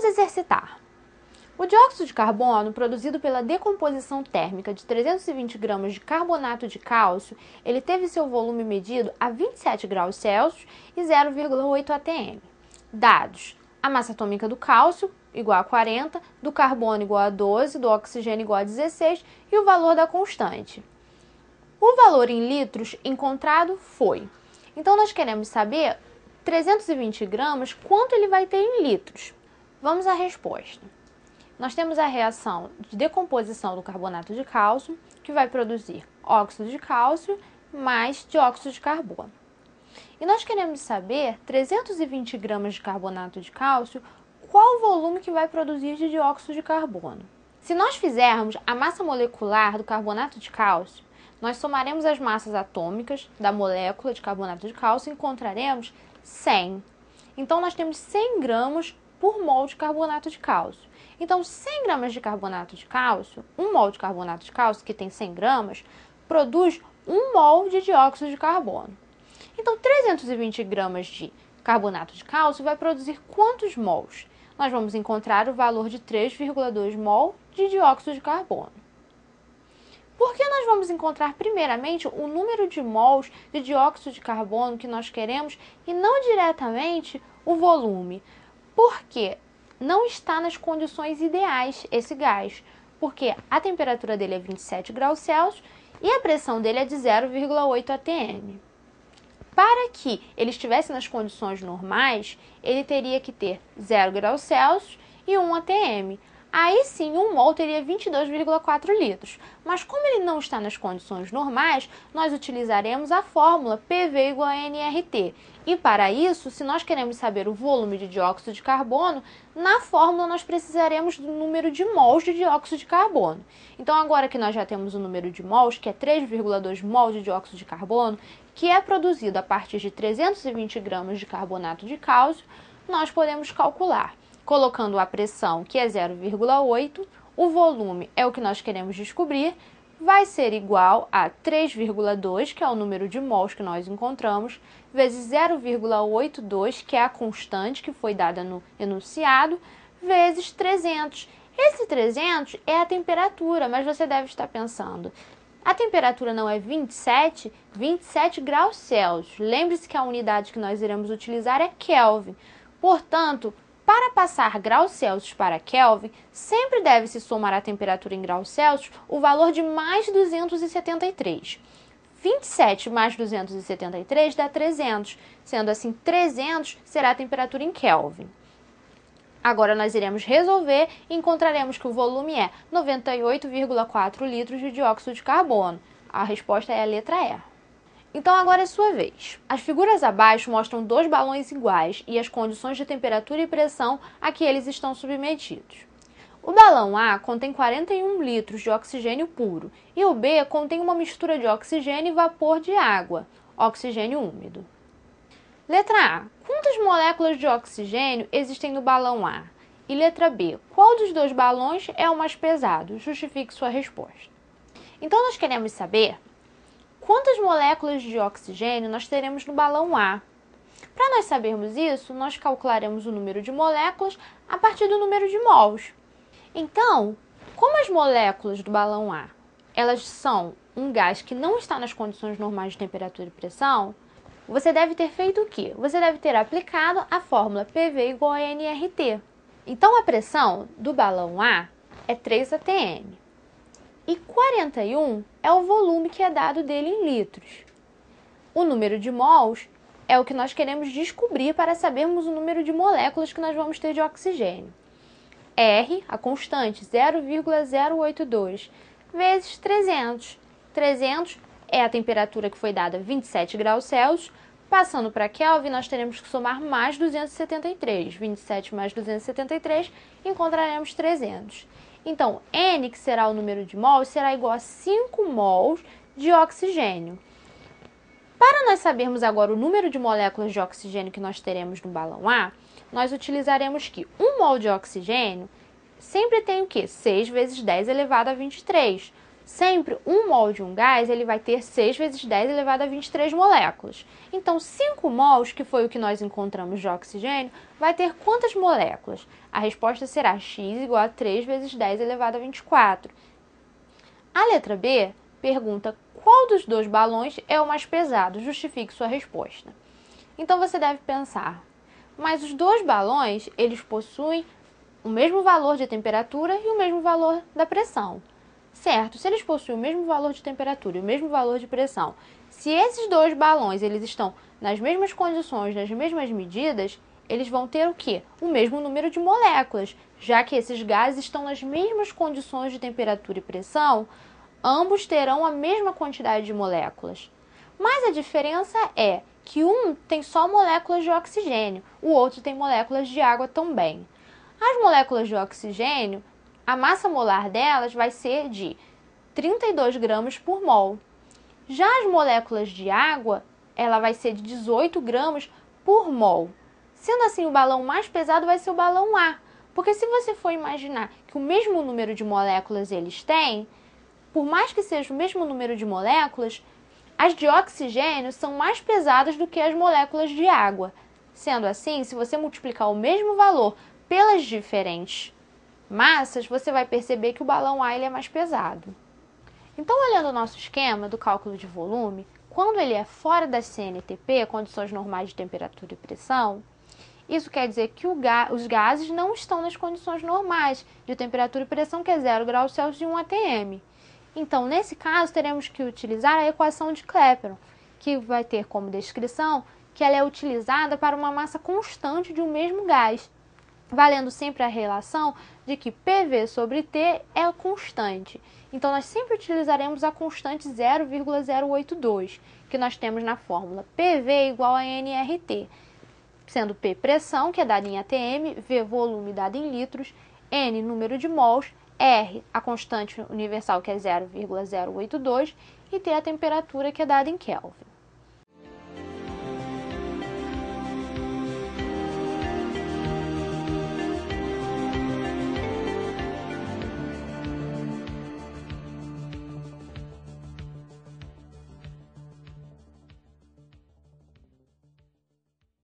exercitar. O dióxido de carbono, produzido pela decomposição térmica de 320 gramas de carbonato de cálcio, ele teve seu volume medido a 27 graus Celsius e 0,8 atm. Dados: a massa atômica do cálcio, igual a 40, do carbono igual a 12, do oxigênio igual a 16 e o valor da constante. O valor em litros encontrado foi. Então, nós queremos saber 320 gramas, quanto ele vai ter em litros. Vamos à resposta. Nós temos a reação de decomposição do carbonato de cálcio, que vai produzir óxido de cálcio mais dióxido de carbono. E nós queremos saber 320 gramas de carbonato de cálcio, qual o volume que vai produzir de dióxido de carbono. Se nós fizermos a massa molecular do carbonato de cálcio, nós somaremos as massas atômicas da molécula de carbonato de cálcio e encontraremos 100. Então, nós temos 100 gramas por mol de carbonato de cálcio. Então, 100 gramas de carbonato de cálcio, 1 mol de carbonato de cálcio, que tem 100 gramas, produz 1 mol de dióxido de carbono. Então, 320 gramas de carbonato de cálcio vai produzir quantos mols? Nós vamos encontrar o valor de 3,2 mol de dióxido de carbono. Por que nós vamos encontrar primeiramente o número de mols de dióxido de carbono que nós queremos e não diretamente o volume? Porque não está nas condições ideais esse gás, porque a temperatura dele é 27 graus Celsius e a pressão dele é de 0,8 atm. Para que ele estivesse nas condições normais, ele teria que ter 0 graus Celsius e 1 atm. Aí sim, 1 mol teria 22,4 litros. Mas como ele não está nas condições normais, nós utilizaremos a fórmula PV igual a nRT. E para isso, se nós queremos saber o volume de dióxido de carbono, na fórmula nós precisaremos do número de mols de dióxido de carbono. Então agora que nós já temos o número de mols, que é 3,2 mol de dióxido de carbono, que é produzido a partir de 320 gramas de carbonato de cálcio, nós podemos calcular. Colocando a pressão, que é 0,8, o volume é o que nós queremos descobrir, vai ser igual a 3,2, que é o número de mols que nós encontramos, vezes 0,82, que é a constante que foi dada no enunciado, vezes 300. Esse 300 é a temperatura, mas você deve estar pensando, a temperatura não é 27 graus Celsius. Lembre-se que a unidade que nós iremos utilizar é Kelvin. Portanto, para passar graus Celsius para Kelvin, sempre deve-se somar a temperatura em graus Celsius o valor de mais 273. 27 mais 273 dá 300, sendo assim 300 será a temperatura em Kelvin. Agora nós iremos resolver e encontraremos que o volume é 98,4 litros de dióxido de carbono. A resposta é a letra E. Então agora é sua vez. As figuras abaixo mostram dois balões iguais e as condições de temperatura e pressão a que eles estão submetidos. O balão A contém 41 litros de oxigênio puro e o B contém uma mistura de oxigênio e vapor de água, oxigênio úmido. Letra A. Quantas moléculas de oxigênio existem no balão A? E letra B. Qual dos dois balões é o mais pesado? Justifique sua resposta. Então nós queremos saber quantas moléculas de oxigênio nós teremos no balão A. Para nós sabermos isso, nós calcularemos o número de moléculas a partir do número de mols. Então, como as moléculas do balão A, elas são um gás que não está nas condições normais de temperatura e pressão, você deve ter feito o quê? Você deve ter aplicado a fórmula PV igual a nRT. Então, a pressão do balão A é 3 atm. E 41 é o volume que é dado dele em litros. O número de mols é o que nós queremos descobrir para sabermos o número de moléculas que nós vamos ter de oxigênio. R, a constante, 0,082, vezes 300. 300 é a temperatura que foi dada, 27 graus Celsius. Passando para Kelvin, nós teremos que somar mais 273. 27 mais 273, encontraremos 300. Então, N, que será o número de mols, será igual a 5 mols de oxigênio. Para nós sabermos agora o número de moléculas de oxigênio que nós teremos no balão A, nós utilizaremos que 1 mol de oxigênio sempre tem o quê? 6 vezes 10 elevado a 23. Sempre 1 mol de um gás ele vai ter 6 vezes 10 elevado a 23 moléculas. Então, 5 mols, que foi o que nós encontramos de oxigênio, vai ter quantas moléculas? A resposta será x igual a 3 vezes 10 elevado a 24. A letra B pergunta qual dos dois balões é o mais pesado. Justifique sua resposta. Então, você deve pensar, mas os dois balões, eles possuem o mesmo valor de temperatura e o mesmo valor da pressão. Certo, se eles possuem o mesmo valor de temperatura e o mesmo valor de pressão, se esses dois balões eles estão nas mesmas condições, nas mesmas medidas, eles vão ter o quê? O mesmo número de moléculas, já que esses gases estão nas mesmas condições de temperatura e pressão, ambos terão a mesma quantidade de moléculas. Mas a diferença é que um tem só moléculas de oxigênio, o outro tem moléculas de água também. As moléculas de oxigênio, a massa molar delas vai ser de 32 gramas por mol. Já as moléculas de água, ela vai ser de 18 gramas por mol. Sendo assim, o balão mais pesado vai ser o balão A. Porque se você for imaginar que o mesmo número de moléculas eles têm, por mais que seja o mesmo número de moléculas, as de oxigênio são mais pesadas do que as moléculas de água. Sendo assim, se você multiplicar o mesmo valor pelas diferentes massas, você vai perceber que o balão A ele é mais pesado. Então, olhando o nosso esquema do cálculo de volume, quando ele é fora da CNTP, condições normais de temperatura e pressão, isso quer dizer que os gases não estão nas condições normais de temperatura e pressão, que é 0 graus Celsius e 1 atm. Então, nesse caso, teremos que utilizar a equação de Clapeyron, que vai ter como descrição que ela é utilizada para uma massa constante de um mesmo gás, valendo sempre a relação de que PV sobre T é constante. Então, nós sempre utilizaremos a constante 0,082, que nós temos na fórmula PV igual a nRT, sendo P pressão, que é dada em atm, V volume dado em litros, N número de mols, R a constante universal, que é 0,082, e T a temperatura, que é dada em Kelvin.